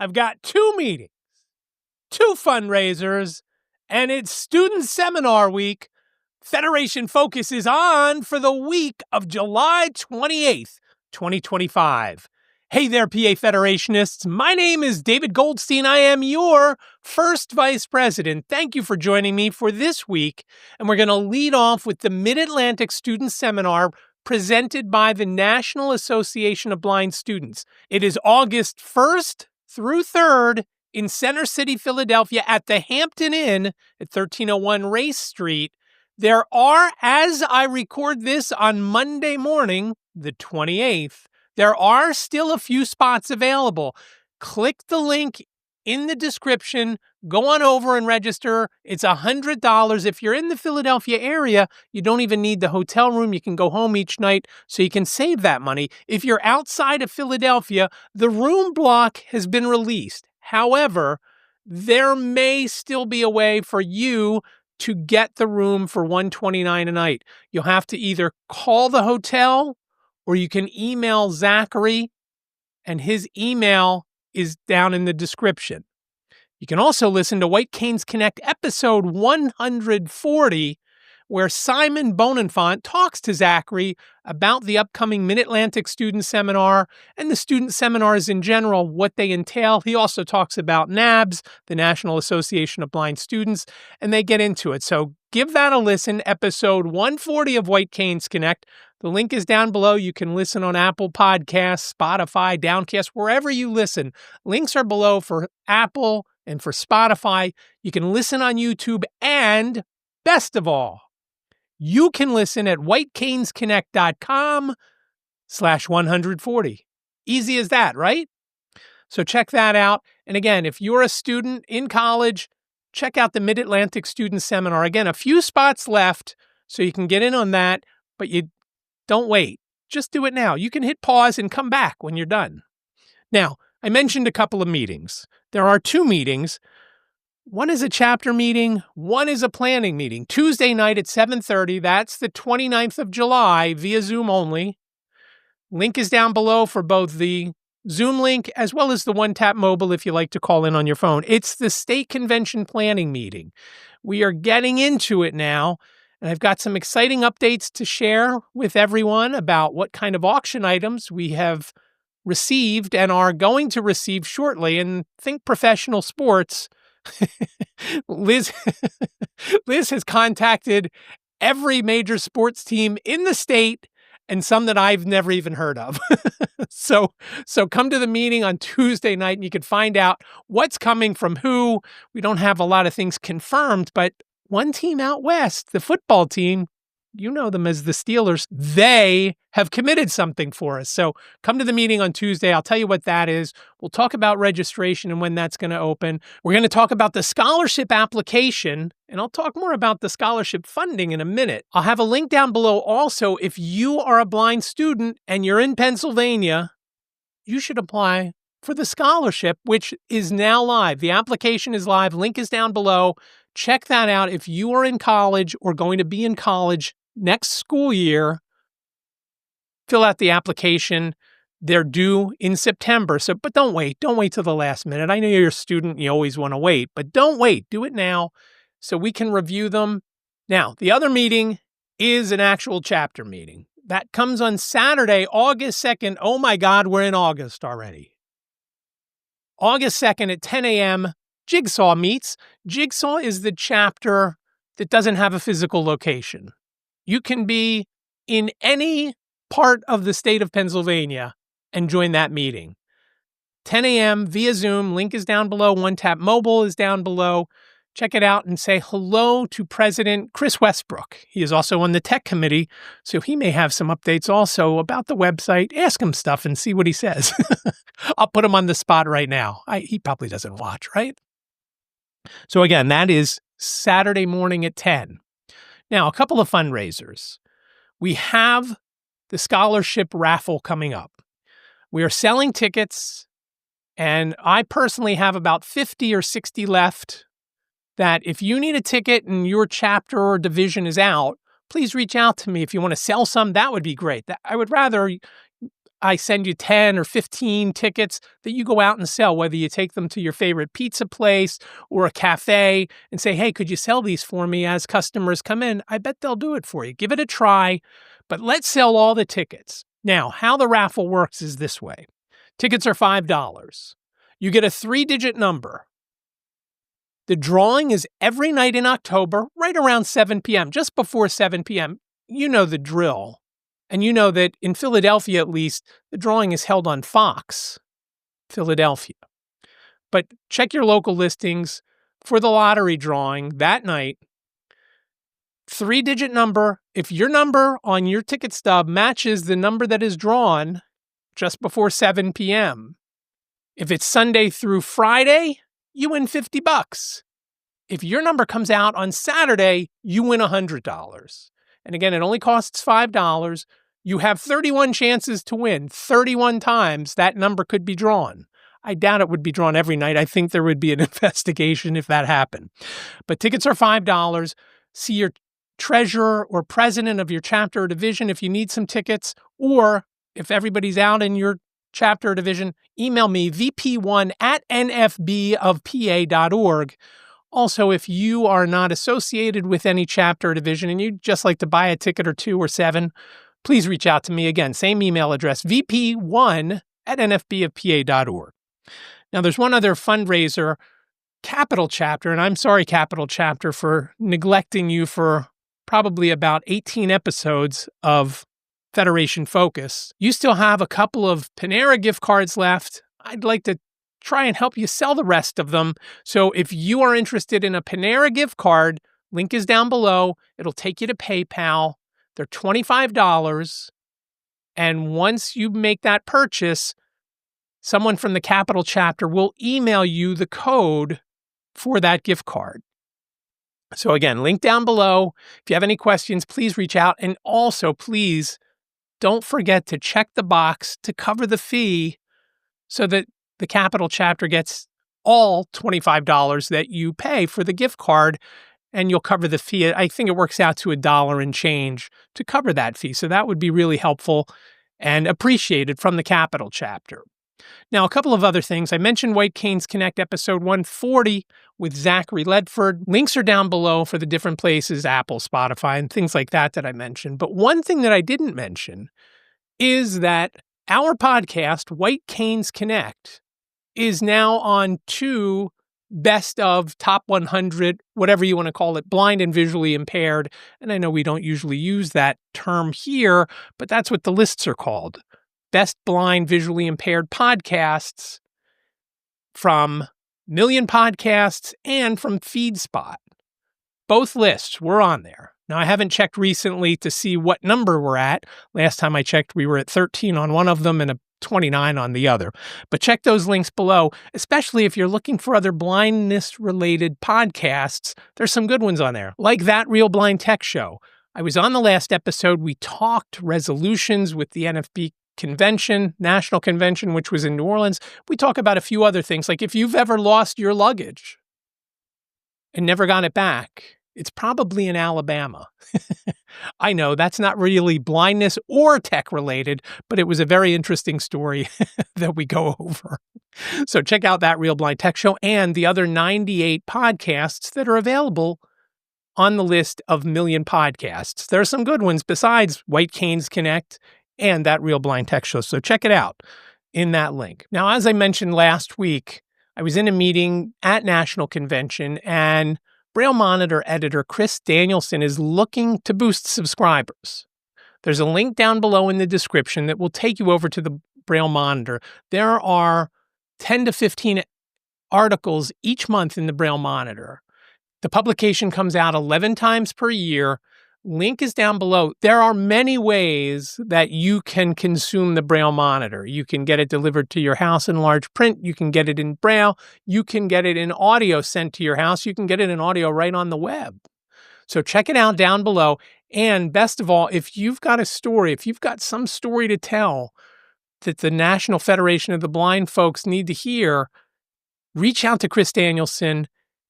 I've got 2 meetings, 2 fundraisers, and it's Student Seminar Week. Federation Focus is on for the week of July 28th, 2025. Hey there, PA Federationists. My name is David Goldstein. I am your first Vice President. Thank you for joining me for this week. And we're going to lead off with the Mid-Atlantic Student Seminar presented by the National Association of Blind Students. It is August 1st through 3rd in Center City, Philadelphia at the Hampton Inn at 1301 Race Street. There are, as I record this on Monday morning, the 28th, there are still a few spots available. Click the link in the description. Go on over and register. It's $100. If you're in the Philadelphia area, you don't even need the hotel room. You can go home each night, so you can save that money. If you're outside of Philadelphia, the room block has been released. However, there may still be a way for you to get the room for $129 a night. You'll have to either call the hotel or you can email Zachary, and his email is down in the description. You can also listen to White Canes Connect episode 140, where Simon Bonenfant talks to Zachary about the upcoming Mid-Atlantic Student Seminar and the student seminars in general, what they entail. He also talks about NABS, the National Association of Blind Students, and they get into it. So give that a listen, episode 140 of White Canes Connect. The link is down below. You can listen on Apple Podcasts, Spotify, Downcast, wherever you listen. Links are below for Apple and for Spotify. You can listen on YouTube, and best of all, you can listen at whitecanesconnect.com/140. Easy as that, right? So check that out. And again, if you're a student in college, check out the Mid-Atlantic Student Seminar. Again, a few spots left, so you can get in on that, but you don't wait. Just do it now. You can hit pause and come back when you're done. Now, I mentioned a couple of meetings. There are 2 meetings. One is a chapter meeting. One is a planning meeting. Tuesday night at 7:30. That's the 29th of July via Zoom only. Link is down below for both the Zoom link as well as the one-tap mobile if you like to call in on your phone. It's the state convention planning meeting. We are getting into it now, and I've got some exciting updates to share with everyone about what kind of auction items we have received and are going to receive shortly. And think professional sports. Liz has contacted every major sports team in the state and some that I've never even heard of. So come to the meeting on Tuesday night and you can find out what's coming from who. We don't have a lot of things confirmed, but one team out west, the football team, you know them as the Steelers, they have committed something for us. So come to the meeting on Tuesday. I'll tell you what that is. We'll talk about registration and when that's going to open. We're going to talk about the scholarship application, and I'll talk more about the scholarship funding in a minute. I'll have a link down below also. If you are a blind student and you're in Pennsylvania, you should apply for the scholarship, which is now live. The application is live. Link is down below. Check that out. If you are in college or going to be in college next school year, fill out the application. They're due in September. But don't wait. Don't wait till the last minute. I know you're a student. You always want to wait, but don't wait. Do it now so we can review them. Now, the other meeting is an actual chapter meeting. That comes on Saturday, August 2nd. Oh my God, we're in August already. August 2nd at 10 a.m., Jigsaw meets. Jigsaw is the chapter that doesn't have a physical location. You can be in any part of the state of Pennsylvania and join that meeting. 10 a.m. via Zoom. Link is down below. One Tap Mobile is down below. Check it out and say hello to President Chris Westbrook. He is also on the tech committee, so he may have some updates also about the website. Ask him stuff and see what he says. I'll put him on the spot right now. He probably doesn't watch, right? So again, that is Saturday morning at 10. Now, a couple of fundraisers. We have the scholarship raffle coming up. We are selling tickets, and I personally have about 50 or 60 left. That if you need a ticket and your chapter or division is out, please reach out to me. If you want to sell some, that would be great. I would rather I send you 10 or 15 tickets that you go out and sell, whether you take them to your favorite pizza place or a cafe and say, hey, could you sell these for me as customers come in? I bet they'll do it for you. Give it a try, but let's sell all the tickets. Now, how the raffle works is this way. Tickets are $5. You get a 3-digit number. The drawing is every night in October, right around 7 p.m., just before 7 p.m. You know the drill. And you know that in Philadelphia, at least, the drawing is held on Fox, Philadelphia. But check your local listings for the lottery drawing that night. 3-digit number. If your number on your ticket stub matches the number that is drawn just before 7 p.m., if it's Sunday through Friday, you win $50. If your number comes out on Saturday, you win $100. And again, it only costs $5. You have 31 chances to win. 31 times that number could be drawn. I doubt it would be drawn every night. I think there would be an investigation if that happened. But tickets are $5. See your treasurer or president of your chapter or division if you need some tickets, or if everybody's out in your chapter or division, email me vp1@nfbofpa.org. Also, if you are not associated with any chapter or division and you'd just like to buy a ticket or 2 or 7, please reach out to me. Again, same email address, vp1@nfbofpa.org. Now, there's one other fundraiser, Capital Chapter, and I'm sorry, Capital Chapter, for neglecting you for probably about 18 episodes of Federation Focus. You still have a couple of Panera gift cards left. I'd like to try and help you sell the rest of them. So if you are interested in a Panera gift card, link is down below. It'll take you to PayPal. They're $25. And once you make that purchase, someone from the Capital Chapter will email you the code for that gift card. So again, link down below. If you have any questions, please reach out. And also, please don't forget to check the box to cover the fee so that the Capital Chapter gets all $25 that you pay for the gift card, and you'll cover the fee. I think it works out to $1 and change to cover that fee. So that would be really helpful and appreciated from the Capital Chapter. Now, a couple of other things. I mentioned White Canes Connect episode 140 with Zachary Ledford. Links are down below for the different places, Apple, Spotify, and things like that I mentioned. But one thing that I didn't mention is that our podcast, White Canes Connect, is now on 2 best of top 100, whatever you want to call it, blind and visually impaired. And I know we don't usually use that term here, but that's what the lists are called. Best blind, visually impaired podcasts from Million Podcasts and from FeedSpot. Both lists were on there. Now, I haven't checked recently to see what number we're at. Last time I checked, we were at 13 on one of them and a 29 on the other. But check those links below, especially if you're looking for other blindness-related podcasts. There's some good ones on there, like That Real Blind Tech Show. I was on the last episode. We talked resolutions with the NFB convention, national convention, which was in New Orleans. We talk about a few other things, like if you've ever lost your luggage and never got it back, it's probably in Alabama. I know that's not really blindness or tech related, but it was a very interesting story that we go over. So check out That Real Blind Tech Show and the other 98 podcasts that are available on the list of Million Podcasts. There are some good ones besides White Canes Connect and That Real Blind Tech Show. So check it out in that link. Now, as I mentioned last week, I was in a meeting at National Convention, and Braille Monitor editor Chris Danielson is looking to boost subscribers. There's a link down below in the description that will take you over to the Braille Monitor. There are 10 to 15 articles each month in the Braille Monitor. The publication comes out 11 times per year. Link is down below. There are many ways that you can consume the Braille Monitor. You can get it delivered to your house in large print. You can get it in Braille. You can get it in audio sent to your house. You can get it in audio right on the web. So check it out down below. And best of all, if you've got a story, if you've got some story to tell that the National Federation of the Blind folks need to hear, reach out to Chris Danielson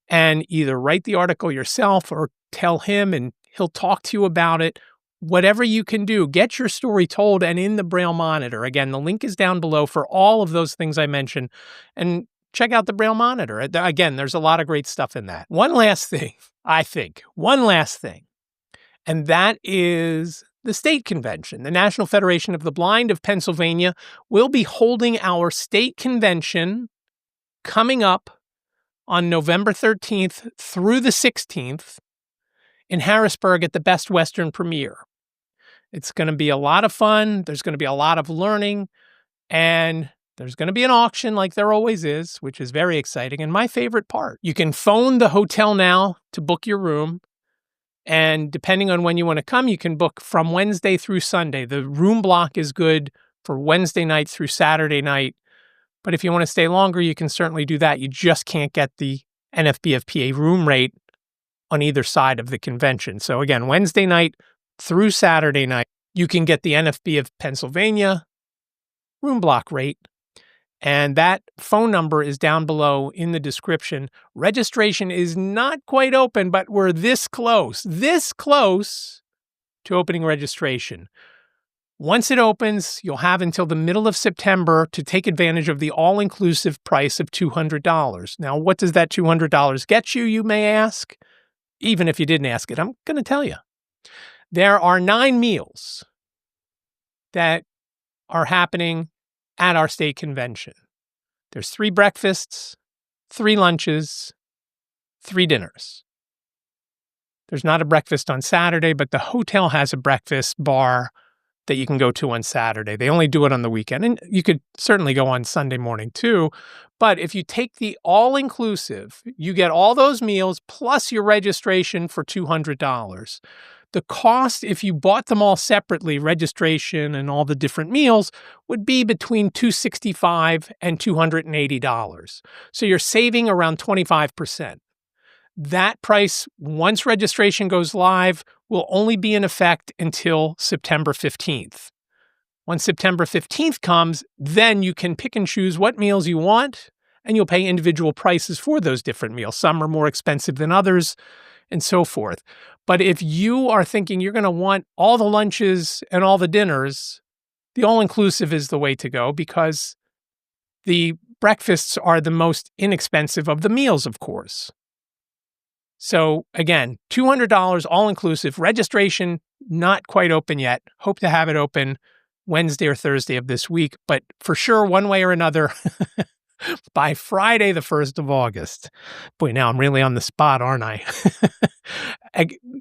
and either write the article yourself or tell him and he'll talk to you about it, whatever you can do, get your story told and in the Braille Monitor. Again, the link is down below for all of those things I mentioned. And check out the Braille Monitor. Again, there's a lot of great stuff in that. One last thing, and that is the state convention. The National Federation of the Blind of Pennsylvania will be holding our state convention coming up on November 13th through the 16th in Harrisburg at the Best Western Premiere. It's going to be a lot of fun. There's going to be a lot of learning, and there's going to be an auction like there always is, which is very exciting. And my favorite part, you can phone the hotel now to book your room. And depending on when you want to come, you can book from Wednesday through Sunday. The room block is good for Wednesday night through Saturday night. But if you want to stay longer, you can certainly do that. You just can't get the NFBFPA room rate on either side of the convention. So again, Wednesday night through Saturday night, you can get the NFB of Pennsylvania room block rate. And that phone number is down below in the description. Registration is not quite open, but we're this close to opening registration. Once it opens, you'll have until the middle of September to take advantage of the all-inclusive price of $200. Now, what does that $200 get you, you may ask? Even if you didn't ask it, I'm going to tell you. There are 9 meals that are happening at our state convention. There's 3 breakfasts, 3 lunches, 3 dinners. There's not a breakfast on Saturday, but the hotel has a breakfast bar that you can go to on Saturday. They only do it on the weekend, and you could certainly go on Sunday morning too. But if you take the all-inclusive, you get all those meals plus your registration for $200. The cost, if you bought them all separately, registration and all the different meals, would be between $265 and $280. So you're saving around 25%. That price, once registration goes live, will only be in effect until September 15th. Once September 15th comes, then you can pick and choose what meals you want, and you'll pay individual prices for those different meals. Some are more expensive than others, and so forth. But if you are thinking you're going to want all the lunches and all the dinners, the all-inclusive is the way to go, because the breakfasts are the most inexpensive of the meals, of course. So again, $200 all-inclusive. Registration not quite open yet. Hope to have it open Wednesday or Thursday of this week, but for sure, one way or another, by Friday, the 1st of August. Boy, now I'm really on the spot, aren't I?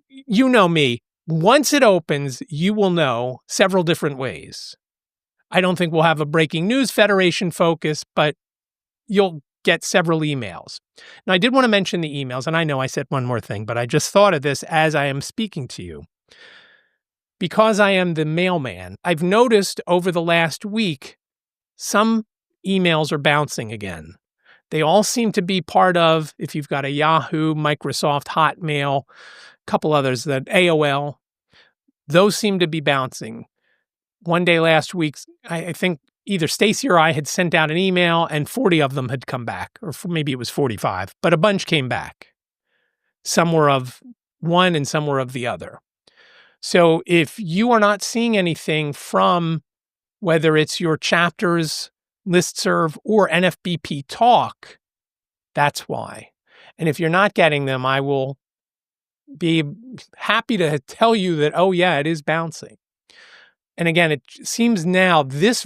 You know me. Once it opens, you will know several different ways. I don't think we'll have a Breaking News Federation focus, but you'll get several emails. Now, I did want to mention the emails, and I know I said one more thing, but I just thought of this as I am speaking to you. Because I am the mailman, I've noticed over the last week, some emails are bouncing again. They all seem to be part of, if you've got a Yahoo, Microsoft, Hotmail, a couple others, that AOL, those seem to be bouncing. One day last week, I think either Stacy or I had sent out an email and 40 of them had come back, or maybe it was 45, but a bunch came back. Some were of one and some were of the other. So if you are not seeing anything from whether it's your chapters, listserv, or NFBP talk, that's why. And if you're not getting them, I will be happy to tell you that, oh yeah, it is bouncing. And again, it seems now, this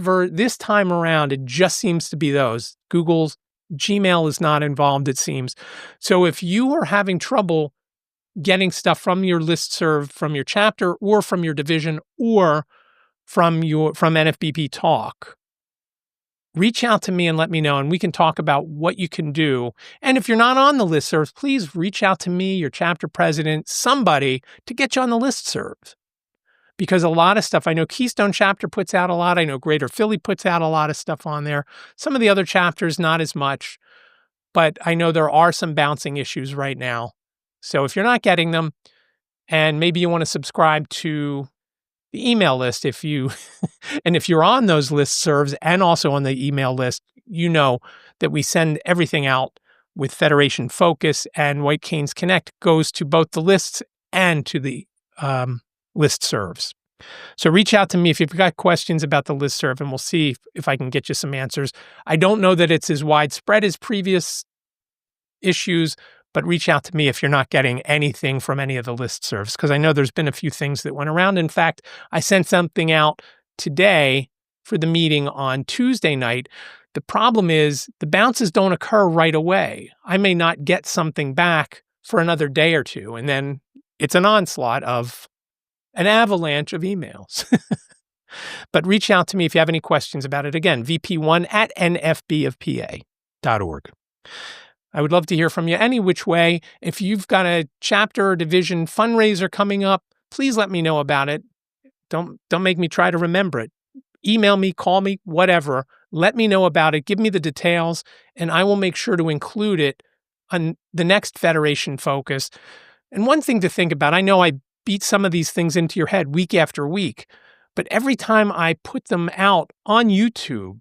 time around, it just seems to be those. Google's Gmail is not involved, it seems. So if you are having trouble getting stuff from your listserv, from your chapter, or from your division, or from NFBP Talk, reach out to me and let me know, and we can talk about what you can do. And if you're not on the listserv, please reach out to me, your chapter president, somebody to get you on the listserv. Because a lot of stuff, I know Keystone Chapter puts out a lot. I know Greater Philly puts out a lot of stuff on there. Some of the other chapters, not as much. But I know there are some bouncing issues right now. So if you're not getting them, and maybe you want to subscribe to the email list, if you're on those listservs and also on the email list, you know that we send everything out with Federation Focus, and White Canes Connect goes to both the lists and to the listservs. So reach out to me if you've got questions about the listserv, and we'll see if I can get you some answers. I don't know that it's as widespread as previous issues, but reach out to me if you're not getting anything from any of the listservs, because I know there's been a few things that went around. In fact, I sent something out today for the meeting on Tuesday night. The problem is the bounces don't occur right away. I may not get something back for another day or two, and then it's an onslaught of an avalanche of emails. But reach out to me if you have any questions about it. Again, vp1@nfbofpa.org. I would love to hear from you any which way. If you've got a chapter or division fundraiser coming up, please let me know about it. Don't make me try to remember it. Email me, call me, whatever. Let me know about it. Give me the details, and I will make sure to include it on the next Federation Focus. And one thing to think about, I know I beat some of these things into your head week after week, but every time I put them out on YouTube,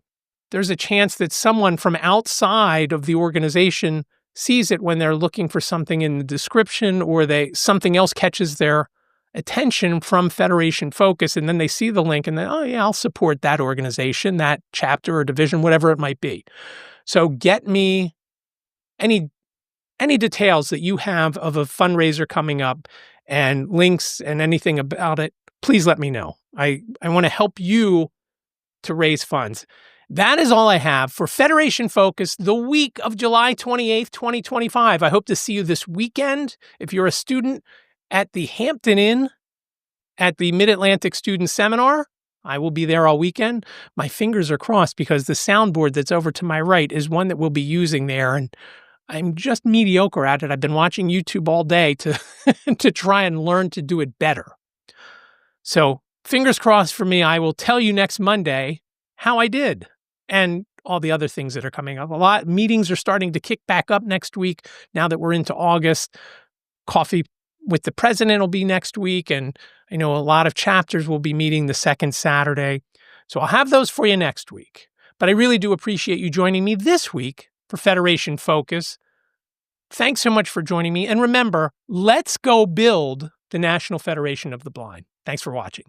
there's a chance that someone from outside of the organization sees it when they're looking for something in the description, or something else catches their attention from Federation Focus, and then they see the link and then, oh yeah, I'll support that organization, that chapter or division, whatever it might be. So get me any details that you have of a fundraiser coming up and links and anything about it. Please let me know. I want to help you to raise funds. That is all I have for Federation Focus, the week of July 28th, 2025. I hope to see you this weekend. If you're a student at the Hampton Inn at the Mid-Atlantic Student Seminar, I will be there all weekend. My fingers are crossed because the soundboard that's over to my right is one that we'll be using there, and I'm just mediocre at it. I've been watching YouTube all day to try and learn to do it better. So fingers crossed for me. I will tell you next Monday how I did and all the other things that are coming up. A lot meetings are starting to kick back up next week now that we're into August. Coffee with the president will be next week, and I know a lot of chapters will be meeting the second Saturday. So I'll have those for you next week. But I really do appreciate you joining me this week for Federation Focus. Thanks so much for joining me. And remember, let's go build the National Federation of the Blind. Thanks for watching.